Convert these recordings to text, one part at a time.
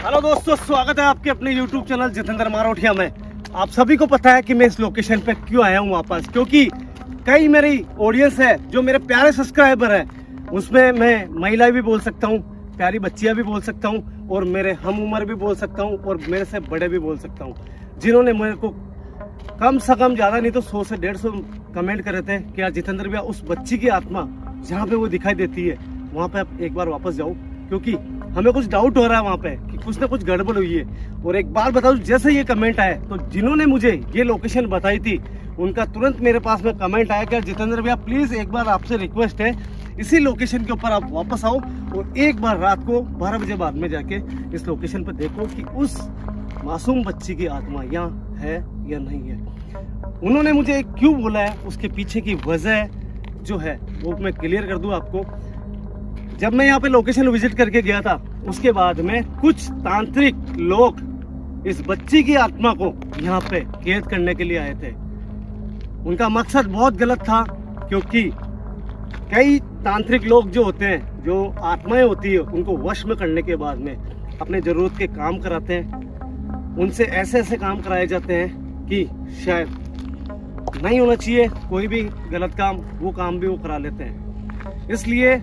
Hello दोस्तों, स्वागत है आपके अपने YouTube चैनल जितेंद्र मारोठिया में। आप सभी को पता है कि मैं इस लोकेशन पे क्यों आया हूँ वापस, क्योंकि कई मेरी ऑडियंस है जो मेरे प्यारे सब्सक्राइबर है। उसमें मैं महिला भी बोल सकता हूँ, प्यारी बच्चियाँ भी बोल सकता हूँ, और मेरे हम उम्र भी बोल सकता हूँ, और मेरे से बड़े भी बोल सकता हूँ, जिन्होंने मेरे को कम से कम ज़्यादा नहीं तो 100 से 150 कमेंट करे थे कि यार जितेंद्र भैया, उस बच्ची की आत्मा जहाँ पे वो दिखाई देती है वहाँ पे आप एक बार वापस जाओ, क्योंकि हमें कुछ डाउट हो रहा है वहाँ पे कि कुछ ना कुछ गड़बड़ हुई है। और एक बार बताओ, जैसे ये कमेंट आए तो जिन्होंने मुझे ये लोकेशन बताई थी उनका तुरंत मेरे पास में कमेंट आया कि जितेंद्र भैया प्लीज़ एक बार आपसे रिक्वेस्ट है, इसी लोकेशन के ऊपर आप वापस आओ और एक बार रात को 12 बजे बाद में जाके इस लोकेशन पर देखो कि उस मासूम बच्ची की आत्मा यहाँ है या नहीं है। उन्होंने मुझे क्यों बोला है, उसके पीछे की वजह जो है वो मैं क्लियर कर दूं आपको। जब मैं यहाँ पे लोकेशन विजिट करके गया था, उसके बाद में कुछ तांत्रिक लोग इस बच्ची की आत्मा को यहाँ पे कैद करने के लिए आए थे। उनका मकसद बहुत गलत था, क्योंकि कई तांत्रिक लोग जो होते हैं, जो आत्माएं होती है, उनको वश में करने के बाद में अपने जरूरत के काम कराते हैं। उनसे ऐसे ऐसे काम कराए जाते हैं कि शायद नहीं होना चाहिए कोई भी गलत काम, वो काम भी वो करा लेते हैं। इसलिए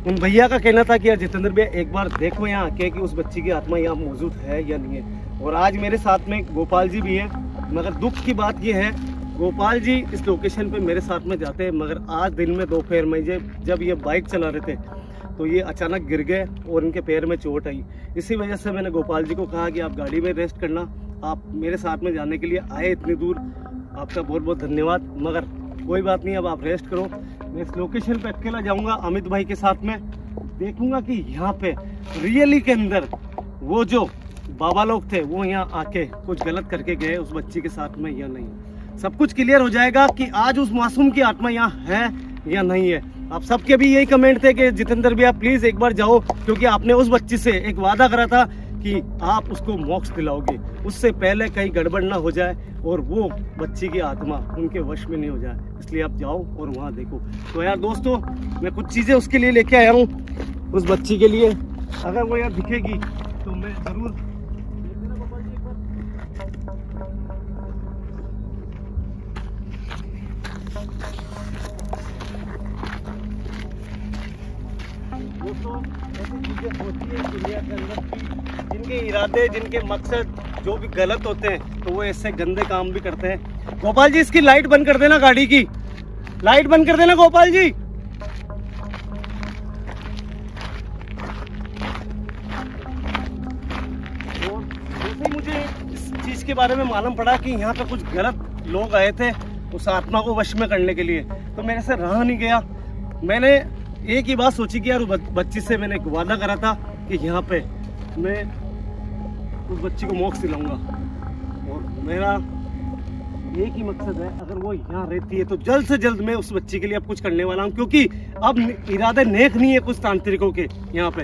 उन भैया का कहना था कि यार जितेंद्र भैया एक बार देखो यहाँ आके कि उस बच्ची की आत्मा यहाँ मौजूद है या नहीं है। और आज मेरे साथ में गोपाल जी भी हैं, मगर दुख की बात ये है, गोपाल जी इस लोकेशन पे मेरे साथ में जाते हैं, मगर आज दिन में दोपहर में जब ये बाइक चला रहे थे तो ये अचानक गिर गए और इनके पैर में चोट आई। इसी वजह से मैंने गोपाल जी को कहा कि आप गाड़ी में रेस्ट करना, आप मेरे साथ में जाने के लिए आए इतनी दूर, आपका बहुत बहुत धन्यवाद। मगर कोई बात नहीं, अब आप रेस्ट करो। मैं इस लोकेशन पे अकेला जाऊंगा अमित भाई के साथ में, देखूंगा कि यहाँ पे रियली के अंदर वो जो बाबा लोग थे वो यहाँ आके कुछ गलत करके गए उस बच्ची के साथ में या नहीं। सब कुछ क्लियर हो जाएगा कि आज उस मासूम की आत्मा यहाँ है या नहीं है। आप सबके भी यही कमेंट थे कि जितेंद्र भैया प्लीज एक बार जाओ, क्योंकि आपने उस बच्ची से एक वादा करा था कि आप उसको मोक्ष दिलाओगे, उससे पहले कहीं गड़बड़ ना हो जाए और वो बच्ची की आत्मा उनके वश में नहीं हो जाए। इसलिए आप जाओ और वहाँ देखो। तो यार दोस्तों, मैं कुछ चीज़ें उसके लिए लेके आया हूँ, उस बच्ची के लिए। अगर वो यार दिखेगी तो मैं ज़रूर दोस्तों, ऐसी चीज़ें होती है दुनिया के अंदर की, जिनके इरादे, जिनके मकसद जो भी गलत होते हैं तो वो ऐसे गंदे काम भी करते हैं। गोपाल जी, इसकी लाइट बंद कर देना, गाड़ी की लाइट बंद कर देना गोपाल जी। और जैसे ही मुझे इस चीज़ के बारे में मालूम पड़ा कि यहाँ पे कुछ गलत लोग आए थे उस आत्मा को वश में करने के लिए, तो मेरे से रहा नहीं गया। मैंने एक ही बात सोची कि यार बच्ची से मैंने एक वादा करा था कि यहाँ पे मैं उस बच्ची को मोक्ष दिलाऊंगा, और मेरा एक ही मकसद है, अगर वो यहाँ रहती है तो जल्द से जल्द मैं उस बच्ची के लिए अब कुछ करने वाला हूँ, क्योंकि अब इरादे नेक नहीं है कुछ तांत्रिकों के यहाँ पे।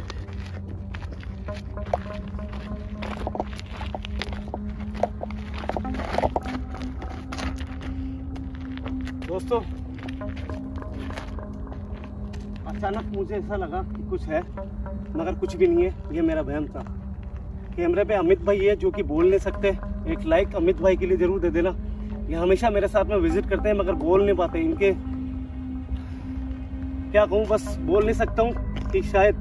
दोस्तों, अचानक मुझे ऐसा लगा कि कुछ है, मगर कुछ भी नहीं है, ये मेरा वहम था। कैमरे पे अमित भाई है जो कि बोल नहीं सकते, एक लाइक अमित भाई के लिए जरूर दे देना। ये हमेशा मेरे साथ में विजिट करते हैं मगर बोल नहीं पाते, इनके क्या कहूँ, बस बोल नहीं सकता हूँ कि शायद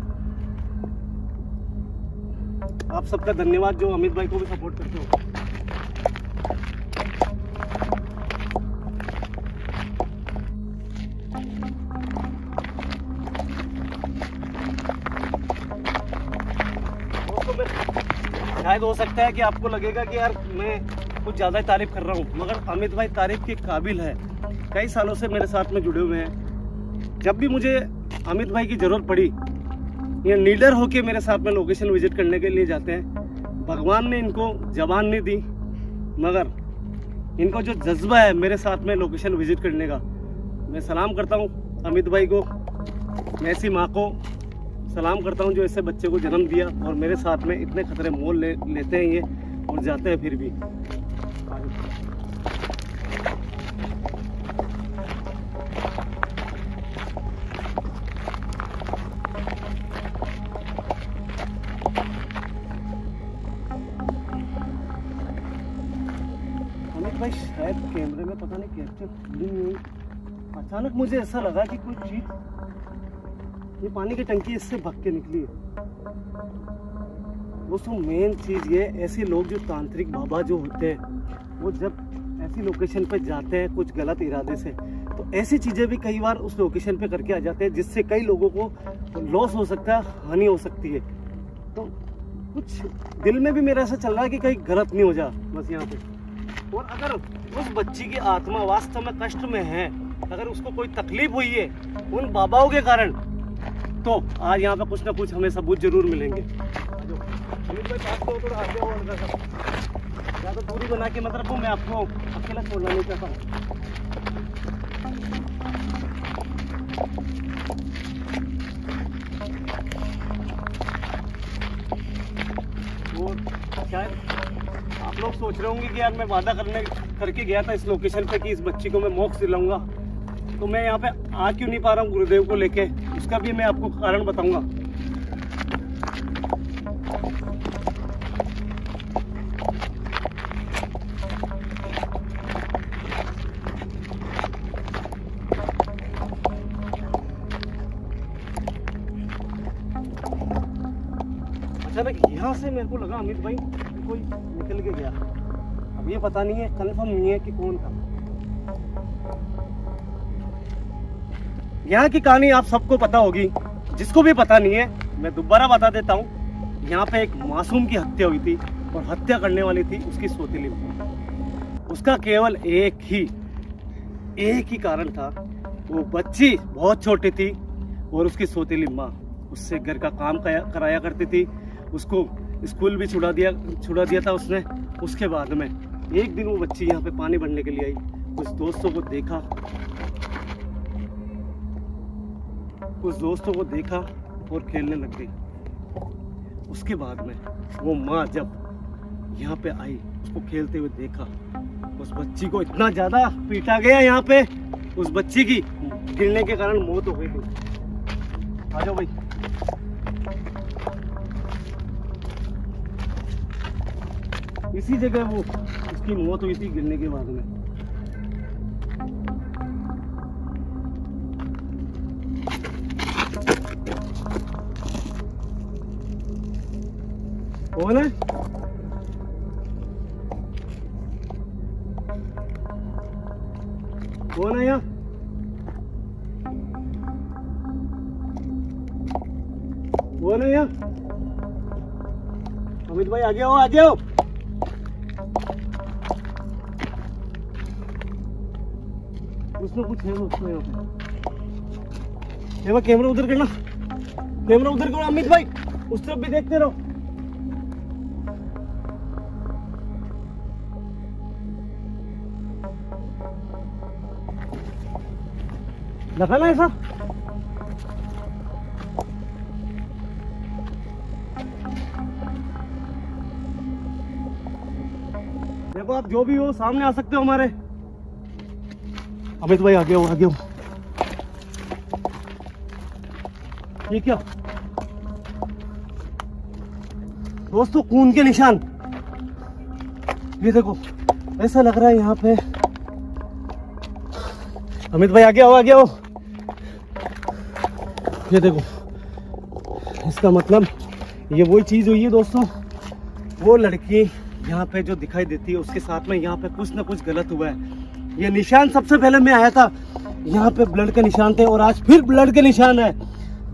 आप सबका धन्यवाद जो अमित भाई को भी सपोर्ट करते हो। शायद हो सकता है कि आपको लगेगा कि यार मैं कुछ ज़्यादा ही तारीफ कर रहा हूँ, मगर अमित भाई तारीफ के काबिल है। कई सालों से मेरे साथ में जुड़े हुए हैं। जब भी मुझे अमित भाई की ज़रूरत पड़ी, ये लीडर होके मेरे साथ में लोकेशन विजिट करने के लिए जाते हैं। भगवान ने इनको जबान नहीं दी, मगर इनको जो जज्बा है मेरे साथ में लोकेशन विजिट करने का, मैं सलाम करता हूँ अमित भाई को। मैं ऐसी माँ को सलाम करता हूँ जो ऐसे बच्चे को जन्म दिया और मेरे साथ में इतने खतरे मोल लेते हैं ये, और जाते हैं फिर भी। भाई शायद कैमरे में पता नहीं कैप्चर नहीं हुई। अचानक मुझे ऐसा लगा कि कोई चीज, ये पानी की टंकी इससे भग के निकली है। दोस्तों मेन चीज ये, ऐसे लोग जो तांत्रिक बाबा जो होते हैं, वो जब ऐसी लोकेशन पे जाते हैं कुछ गलत इरादे से, तो ऐसी चीजें भी कई बार उस लोकेशन पे करके आ जाते हैं, जिससे कई लोगों को लॉस हो सकता है, हानि हो सकती है। तो कुछ दिल में भी मेरा ऐसा चल रहा है कि कहीं गलत नहीं हो जा बस यहाँ पे। और अगर उस बच्ची की आत्मा वास्तव में कष्ट में है, अगर उसको कोई तकलीफ हुई है उन बाबाओं के कारण, तो आज यहाँ पे कुछ ना कुछ हमें सबूत जरूर मिलेंगे। अमित भाई बात करो, थोड़ा आगे और या तो दूरी बना के मतलब मैं आपको अकेला छोड़ना नहीं चाहता हूँ। और शायद आप लोग सोच रहे होंगे कि यार मैं वादा करके गया था इस लोकेशन पे कि इस बच्ची को मैं मोक्ष दिलाऊंगा, तो मैं यहाँ पे आ क्यों नहीं पा रहा हूँ गुरुदेव को लेके, उसका भी मैं आपको कारण बताऊंगा। अचानक यहाँ से मेरे को लगा अमित भाई कोई निकल के गया। अब ये पता नहीं है, कंफर्म नहीं है कि कौन था। यहाँ की कहानी आप सबको पता होगी, जिसको भी पता नहीं है मैं दोबारा बता देता हूँ। यहाँ पे एक मासूम की हत्या हुई थी और हत्या करने वाली थी उसकी सौतेली माँ। उसका केवल एक ही कारण था, वो बच्ची बहुत छोटी थी और उसकी सौतेली माँ उससे घर का काम कराया करती थी, उसको स्कूल भी छुड़ा दिया था उसने। उसके बाद में एक दिन वो बच्ची यहाँ पे पानी भरने के लिए आई, कुछ दोस्तों को देखा और खेलने लग गई। उसके बाद में वो माँ जब यहाँ पे आई, उसको खेलते हुए देखा, उस बच्ची को इतना ज्यादा पीटा गया यहाँ पे, उस बच्ची की गिरने के कारण मौत हो गई थी। आ जाओ भाई। इसी जगह वो उसकी मौत हुई थी गिरने के बाद में। कौन है? कौन है यहाँ? कौन है यहाँ? अमित भाई आगे आओ, आगे आओ। उसमें कुछ है उसमें यहाँ पे। कैमरा उधर करना, कैमरा उधर करो अमित भाई, उस तरफ भी देखते रहो। लगा ना ऐसा? देखो आप जो भी हो सामने आ सकते हो हमारे। अमित भाई आगे हो, आगे हो। ये क्या दोस्तों? खून के निशान, ये देखो ऐसा लग रहा है यहाँ पे। अमित भाई आगे आओ, आगे आओ। ये देखो, इसका मतलब ये वही चीज हुई है दोस्तों। वो लड़की यहाँ पे जो दिखाई देती है, उसके साथ में यहाँ पे कुछ ना कुछ गलत हुआ है। ये निशान सबसे पहले मैं आया था, यहाँ पे ब्लड के निशान थे और आज फिर ब्लड के निशान है।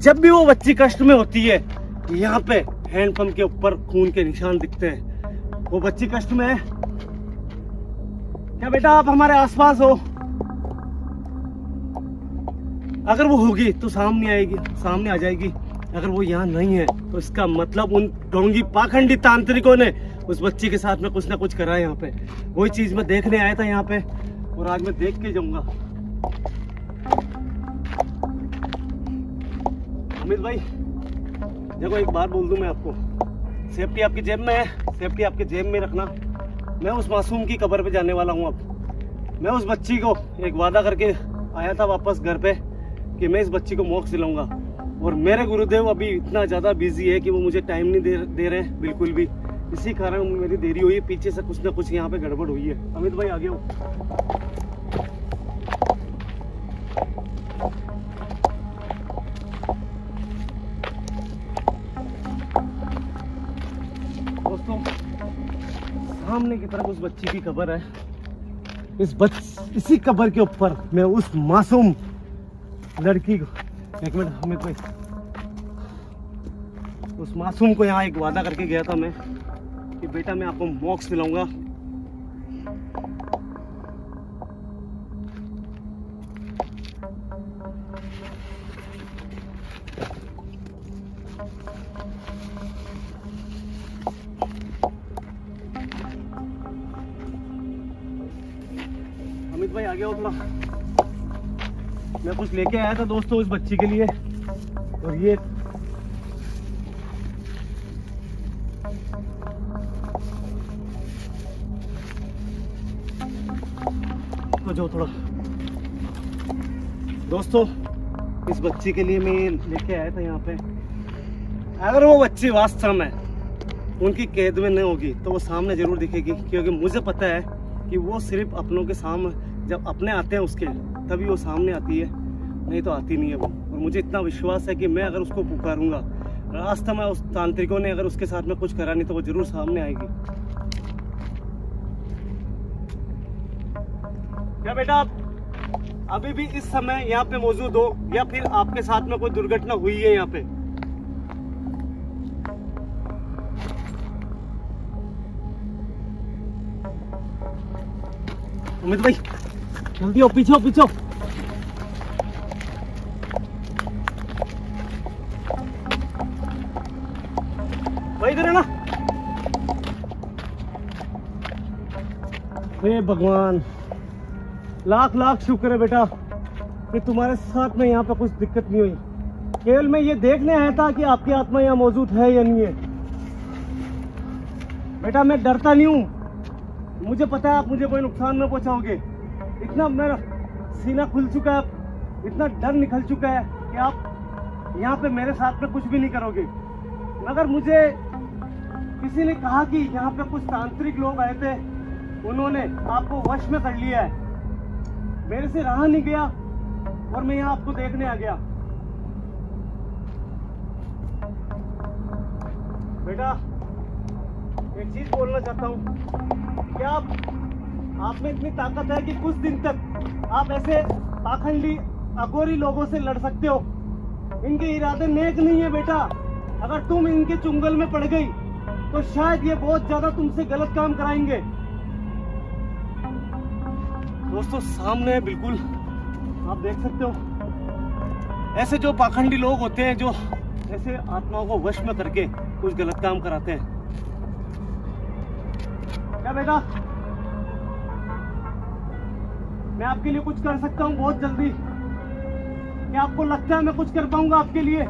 जब भी वो बच्ची कष्ट में होती है, यहाँ पे हैंडपंप के ऊपर खून के निशान दिखते हैं। वो बच्ची कष्ट में है क्या बेटा? आप हमारे आसपास हो? अगर वो होगी तो सामने आ जाएगी। अगर वो यहाँ नहीं है तो इसका मतलब उन ढोंगी पाखंडी तांत्रिकों ने उस बच्ची के साथ में कुछ ना कुछ करा है यहाँ पे। वही चीज मैं देखने आया था यहाँ पे और आज मैं देख के जाऊंगा। अमित भाई देखो, एक बात बोल दूं मैं आपको, सेफ्टी आपकी जेब में है, सेफ्टी आपके जेब में रखना। मैं उस मासूम की कब्र पे जाने वाला हूँ। अब मैं उस बच्ची को एक वादा करके आया था वापस घर पे कि मैं इस बच्ची को मोक्ष दिलाऊंगा। और मेरे गुरुदेव अभी इतना ज़्यादा बिजी है कि वो मुझे टाइम नहीं दे रहे हैं बिल्कुल भी, इसी कारण मेरी देरी हुई है। पीछे से कुछ ना कुछ यहाँ पे गड़बड़ हुई है। अमित भाई आगे हो। दोस्तों सामने की तरफ उस बच्ची की कब्र है। इसी कब्र के ऊपर मैं उस मासूम लड़की को, एक मिनट अमित भाई, उस मासूम को यहाँ एक वादा करके गया था मैं कि बेटा मैं आपको मोक्ष दिलाऊंगा। अमित भाई आगे हो थोड़ा। मैं कुछ लेके आया था दोस्तों उस बच्ची के लिए, और ये तो जो थोड़ा दोस्तों इस बच्ची के लिए मैं लेके आया था यहाँ पे। अगर वो बच्ची वास्तव में उनकी कैद में नहीं होगी तो वो सामने जरूर दिखेगी, क्योंकि मुझे पता है कि वो सिर्फ अपनों के सामने जब अपने आते हैं उसके तभी वो सामने आती है, नहीं तो आती नहीं है वो। और मुझे इतना विश्वास है कि मैं अगर उसको पुकारूंगा, रास्ते में उस तांत्रिकों ने अगर उसके साथ में कुछ करा नहीं तो वो जरूर सामने आएगी। क्या बेटा आप अभी भी इस समय यहाँ पे मौजूद हो, या फिर आपके साथ में कोई दुर्घटना हुई है यहाँ पे? अमित भाई जल्दी हो, पीछे हो, पीछे हो। भाई इधर है ना। हे भगवान, लाख लाख शुक्र है बेटा कि तुम्हारे साथ में यहाँ पे कुछ दिक्कत नहीं हुई। केवल मैं ये देखने आया था कि आपकी आत्मा यहाँ मौजूद है या नहीं है। बेटा मैं डरता नहीं हूँ, मुझे पता है आप मुझे कोई नुकसान न पहुँचाओगे। इतना मेरा सीना खुल चुका है, इतना डर निकल चुका है कि आप यहाँ पे मेरे साथ में कुछ भी नहीं करोगे। मगर मुझे किसी ने कहा कि यहाँ पे कुछ तांत्रिक लोग आए थे, उन्होंने आपको वश में कर लिया है। मेरे से रहा नहीं गया और मैं यहाँ आपको देखने आ गया। बेटा एक चीज बोलना चाहता हूँ, क्या आप में इतनी ताकत है कि कुछ दिन तक आप ऐसे पाखंडी अघोरी लोगों से लड़ सकते हो? इनके इरादे नेक नहीं है बेटा। अगर तुम इनके चुंगल में पड़ गई तो शायद ये बहुत ज्यादा तुमसे गलत काम कराएंगे। दोस्तों सामने बिल्कुल आप देख सकते हो, ऐसे जो पाखंडी लोग होते हैं जो ऐसे आत्माओं को वश में करके कुछ गलत काम कराते हैं। क्या बेटा मैं आपके लिए कुछ कर सकता हूँ बहुत जल्दी? क्या आपको लगता है मैं कुछ कर पाऊंगा आपके लिए?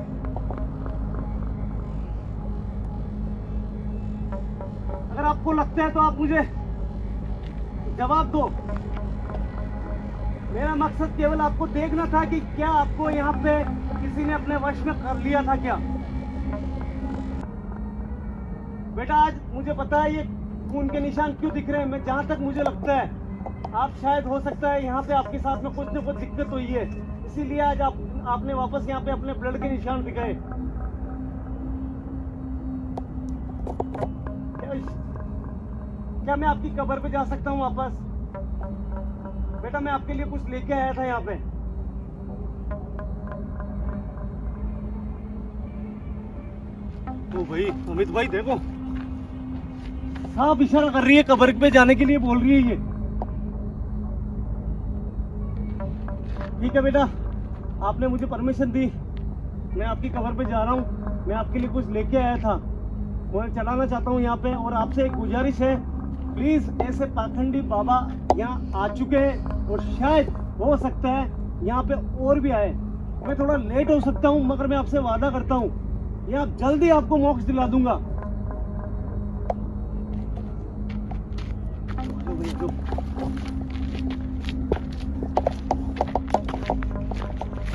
अगर आपको लगता है तो आप मुझे जवाब दो। मेरा मकसद केवल आपको देखना था कि क्या आपको यहाँ पे किसी ने अपने वश में कर लिया था क्या? बेटा आज मुझे पता है ये खून के निशान क्यों दिख रहे हैं। मैं जहाँ तक मुझे लगता है आप शायद हो सकता है यहाँ पे आपके साथ में कुछ न कुछ दिक्कत हुई है, इसीलिए आज आपने वापस यहाँ पे अपने ब्लड के निशान दिखाए। क्या मैं आपकी कब्र पे जा सकता हूँ वापस? बेटा मैं आपके लिए कुछ लेके आया था यहाँ पे। तो भाई अमित भाई देखो, साफ इशारा कर रही है, कब्र पे जाने के लिए बोल रही है ये। ठीक है बेटा, आपने मुझे परमिशन दी, मैं आपकी कब्र पे जा रहा हूँ। मैं आपके लिए कुछ लेके आया था, मैं चलाना चाहता हूँ यहाँ पे। और आपसे एक गुजारिश है, प्लीज ऐसे पाखंडी बाबा यहाँ आ चुके हैं और शायद हो सकता है यहाँ पे और भी आए। मैं थोड़ा लेट हो सकता हूँ, मगर मैं आपसे वादा करता हूँ यहाँ जल्दी आपको मोक्ष दिला दूंगा।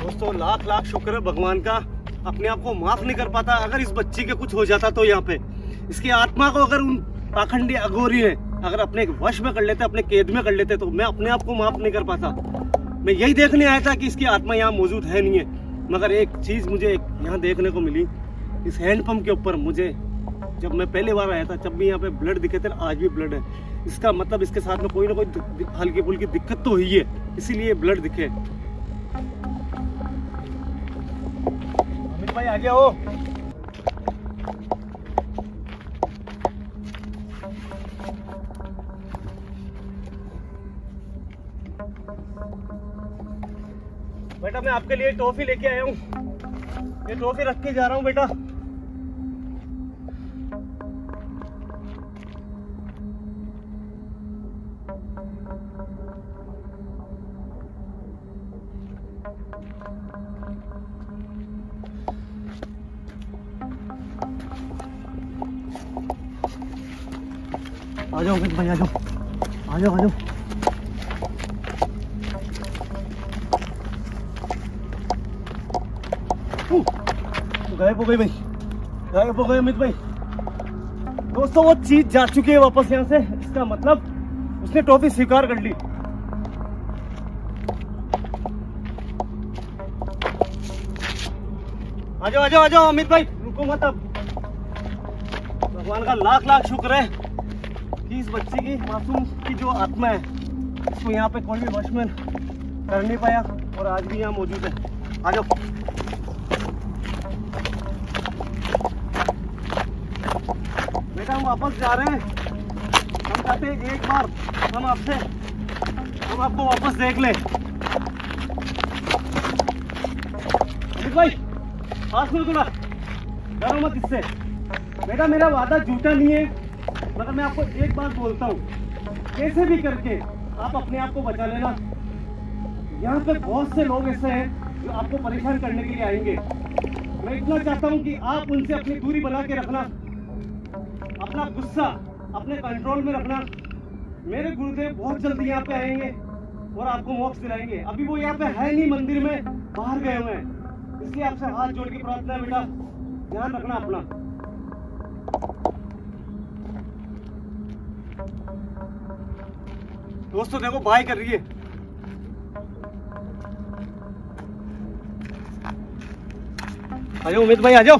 दोस्तों लाख लाख शुक्र है भगवान का, अपने आप को माफ नहीं कर पाता। अगर इस बच्ची के कुछ हो जाता तो यहाँ पे इसकी आत्मा को अगर उन पाखंडी अघोरी ने अगर अपने वश में कर लेते, अपने कैद में कर लेते, तो मैं अपने आप को माफ नहीं कर पाता। मैं यही देखने आया था कि इसकी आत्मा यहाँ मौजूद है नहीं है, मगर एक चीज़ मुझे यहाँ देखने को मिली। इस हैंडपंप के ऊपर मुझे, जब मैं पहली बार आया था, जब भी यहाँ पे ब्लड दिखे थे, आज भी ब्लड है। इसका मतलब इसके साथ में कोई ना कोई हल्की फुल्की दिक्कत तो हुई है, इसीलिए ब्लड दिखे। अमित भाई आ जाओ। बेटा मैं आपके लिए टॉफी लेके आया हूँ, ये टॉफी रख के जा रहा हूँ बेटा। आ जाओ अमित भाई, आ जाओ आ जाओ आ जाओ। गायब हो गई भाई, गायब हो गए अमित भाई। दोस्तों वो चीज जा चुकी है वापस यहाँ से, इसका मतलब उसने टॉफी स्वीकार कर ली। आ जाओ आ जाओ आ जाओ अमित भाई, रुको मत। अब भगवान का लाख लाख शुक्र है कि इस बच्ची की, मासूम की जो आत्मा है, इसको यहाँ पे कोई भी वश में कर नहीं पाया और आज भी यहाँ मौजूद है। आ जाओ। बेटा हम वापस जा रहे हैं, हम चाहते हैं एक बार हम आपको वापस देख ले। अमित भाई पास में थोड़ा डरो मत इससे। बेटा मेरा वादा झूठा नहीं है, मगर मैं आपको एक बात बोलता हूँ, कैसे भी करके आप अपने आप को बचा लेना। यहाँ पे बहुत से लोग ऐसे हैं जो आपको परेशान करने के लिए आएंगे। मैं इतना चाहता हूँ कि आप उनसे अपनी दूरी बना के रखना, अपना गुस्सा अपने कंट्रोल में रखना। मेरे गुरुदेव बहुत जल्दी यहाँ पे आएंगे और आपको मोक्ष दिलाएंगे। अभी वो यहाँ पे है नहीं, मंदिर में बाहर गए हुए हैं, इसलिए आपसे हाथ जोड़ के प्रार्थना है बेटा, ध्यान रखना अपना। दोस्तों देखो बाय कर रही है। आ जाओ अमित भाई आ जाओ।